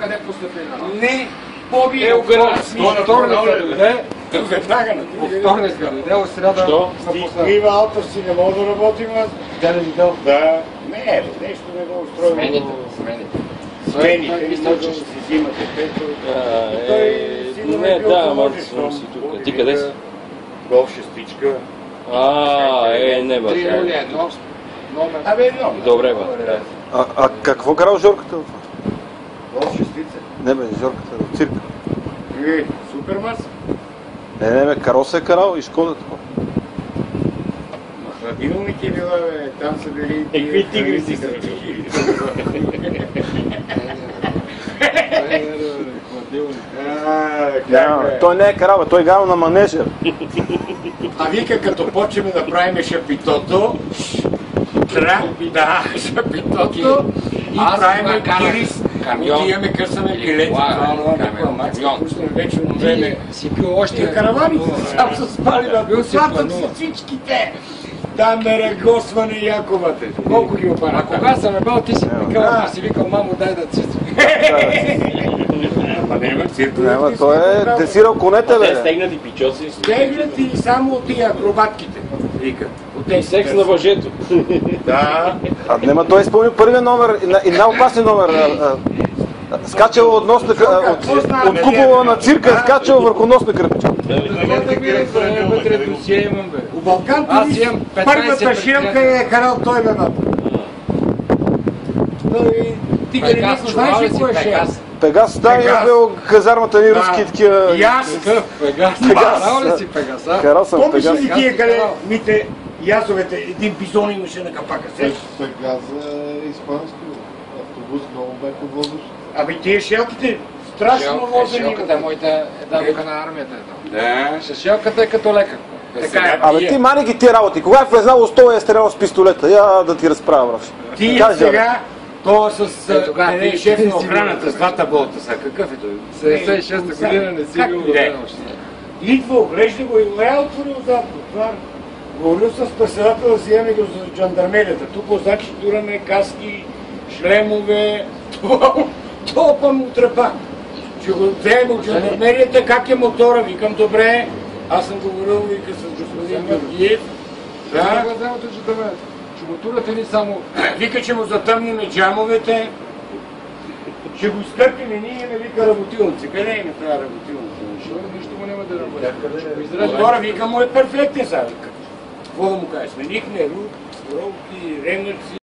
Къде постъпи? Не, Боби е ограничен. вторник дойде. Веднага на По вторник дойде, от сряда... Що? Има авторски, не мога да работим аз. Ден видел. Да. Не, нещо не го устроим. Смените. Смените, мисля, че ще си взимате пето. Не, да, ама съм си тук. Ти къде си? Голф шестичка. Не бе. 301. Номер. Абе, много. Добре, бе. А какво карал Жорката? Голф шестица. Не бе, Жорката от цирка. Супер мас. Не, Кароса е карал и Шкода такова. Хладилник е била, бе. Там са били... Какви тигри си са? Той не е карал, бе, той е карал на манежа. А вика, като почваме да правиме шапитото, шапитото и правиме кирис, отиваме, късаме билети, пуснем вечерно време. Си бил още... Караваните сам са спали на платът с всичките. Там ме ръгосване Яковате. Колко ги опара? А кога съм бил, ти си викал, си викал, мамо, дай да цици. Ама няма цирка. Няма, той е десирал конете, Те бе. стегнати пичоци. Стеглят и само от тия акробатките. Вика. Секс на въжето. Да. А нема той е изпълнил първия номер и най-опасен номер. Скачал от от купола на цирка, скачал върху нос на кърпича. Вътре досие имам, бе. У Балкан Аз турист имам 15 първата шилка е карал той бебата. Ти не знаеш ли кой е шел? Пегас, да, е бил казармата ни руски такива... И аз. Пегас. Карал ли си Пегас, а? Карал съм Помниш Пегас. ли тия къде мите язовете, един бизон имаше на капака? Пегас е испански автобус, много беко водиш. Ами тия шелките страшно возени. Шелката е моята дадоха на армията. Да. Шашелката е като лекар. Така е. Абе ти мани ги тия работи. Кога е влезнал стоя и е стрелял с пистолета? Я да ти разправя, брат. Ти сега, то с шеф на охраната, с двата болта са. Какъв е той? 76-та година не си бил роден още. Идва, оглежда го и не е отворил задно. Говорил с председател да вземе го за жандармерията. Тук значи тураме каски, шлемове, това му тръпа. Ще го вземем от жандармерията, как е мотора? Викам, добре, аз съм говорил, вика с господин Георгиев. Да. Ще го турате ни само... Вика, че му затъмниме джамовете. Ще го изкърпим и ние ме вика работилници. Къде има тази работилница? Нищо му няма да работи. Мотора, вика, му е перфектен сега. Какво да му кажеш? Сменихме ролки, ремърци.